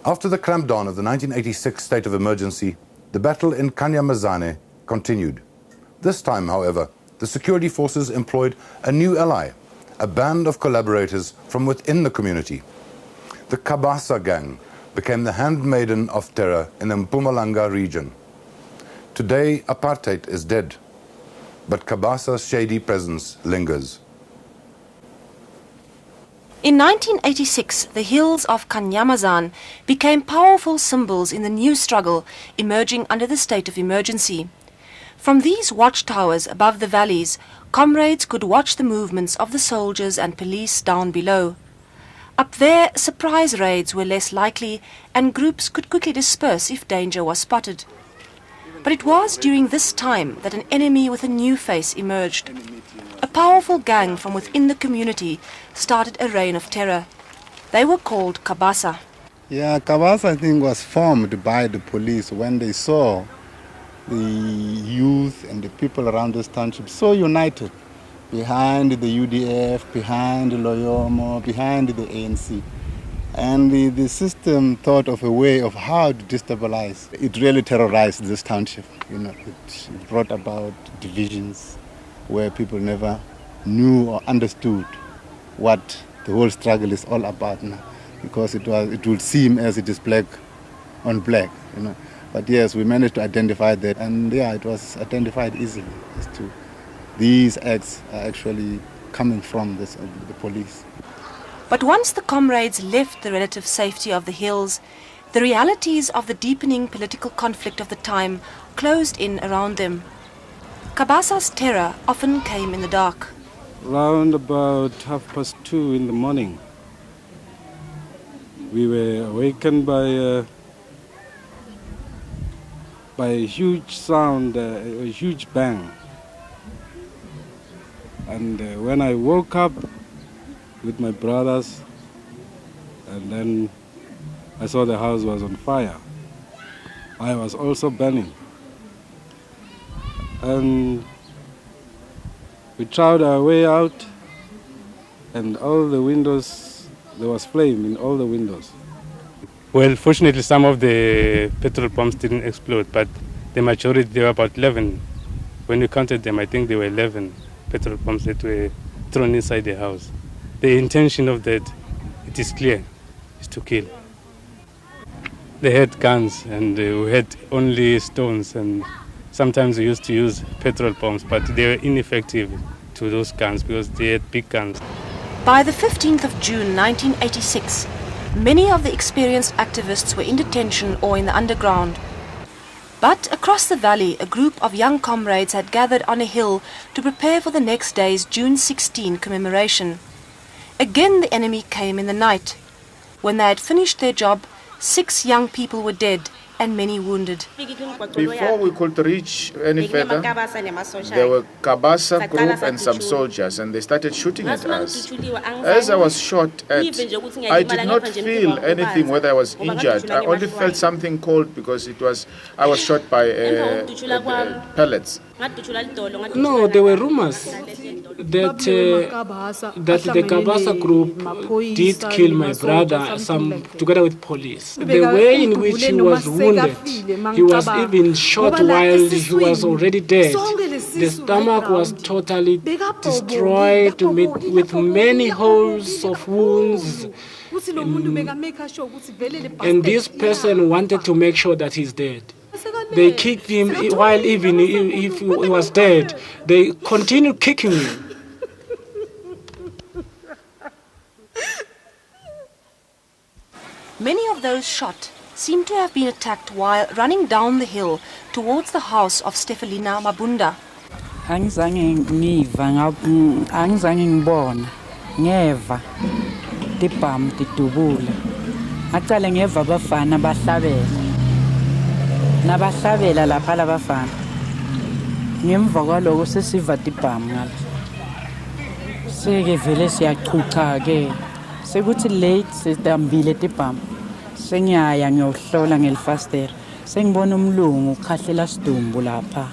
After the clampdown of the 1986 state of emergency, the battle in KaNyamazane continued. This time, however, the security forces employed a new ally, a band of collaborators from within the community. The Kabasa gang became the handmaiden of terror in the Mpumalanga region. Today, apartheid is dead, but Kabasa's shady presence lingers. In 1986, the hills of KaNyamazane became powerful symbols in the new struggle emerging under the state of emergency. From these watchtowers above the valleys, comrades could watch the movements of the soldiers and police down below. Up there, surprise raids were less likely and groups could quickly disperse if danger was spotted. But it was during this time that an enemy with a new face emerged. A powerful gang from within the community started a reign of terror. They were called Kabasa. Yeah, Kabasa, I think, was formed by the police when they saw the youth and the people around this township so united behind the UDF, behind Loyomo, behind the ANC. And the system thought of a way of how to destabilize. It really terrorized this township. It brought about divisions where people never knew or understood what the whole struggle is all about now, because it would seem as it is black on black. But yes, we managed to identify that, and yeah, it was identified easily as to these acts are actually coming from the police. But once the comrades left the relative safety of the hills, the realities of the deepening political conflict of the time closed in around them. Kabasa's terror often came in the dark. Round about 2:30 in the morning, we were awakened by a huge sound, a huge bang. And when I woke up with my brothers, and then I saw the house was on fire. I was also burning. And we tried our way out, and all the windows, there was flame in all the windows. Well, fortunately, some of the petrol pumps didn't explode, but the majority, there were about 11. When we counted them, I think there were 11 petrol pumps that were thrown inside the house. The intention of that, it is clear, is to kill. They had guns, and we had only stones, and sometimes we used to use petrol pumps, but they were ineffective to those guns because they had big guns. By the 15th of June 1986, many of the experienced activists were in detention or in the underground. But across the valley, a group of young comrades had gathered on a hill to prepare for the next day's June 16 commemoration. Again the enemy came in the night. When they had finished their job, 6 young people were dead and many wounded. Before we could reach any further, there were Kabasa group and some soldiers, and they started shooting at us. As I was shot at, I did not feel anything whether I was injured. I only felt something cold because I was shot by pellets. No, there were rumors that the Kabasa group did kill my brother, together with police. The way in which he was wounded, he was even shot while he was already dead. The stomach was totally destroyed with many holes of wounds. And this person wanted to make sure that he's dead. They kicked him while even if he was dead. They continued kicking him. Many of those shot seem to have been attacked while running down the hill towards the house of Stefelina Mabunda. Angizange ngibona ngeva tibhamu tidubula ngacale ngeva abafana bahlabela nabahlabela lapha labafana ngemva kwaloko sesiva tibhamu ngala seke vele siyachucha ke sekuthi late sidambile tibhamu sengiyaya ngiyohlola ngelifastela sengibona umlungu ukhahlela sidumbu lapha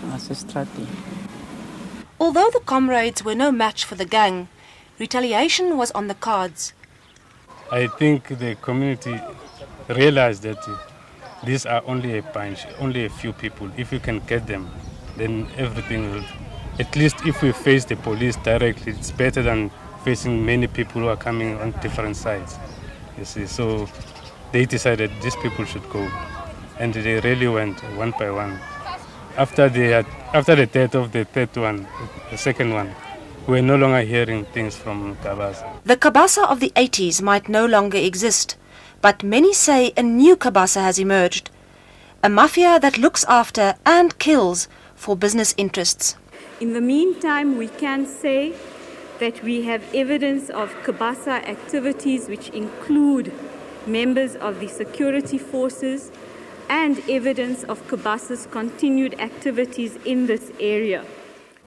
ngasestradini. Although the comrades were no match for the gang, retaliation was on the cards. I think the community realized that these are only a bunch, only a few people. If you can get them, then everything will, at least if we face the police directly, it's better than facing many people who are coming on different sides. You see, so they decided these people should go. And they really went one by one. After the death of the third one, the second one, we're no longer hearing things from Kabasa. The Kabasa of the 80s might no longer exist, but many say a new Kabasa has emerged. A mafia that looks after and kills for business interests. In the meantime, we can say that we have evidence of Kabasa activities which include members of the security forces and evidence of Kabasa's continued activities in this area.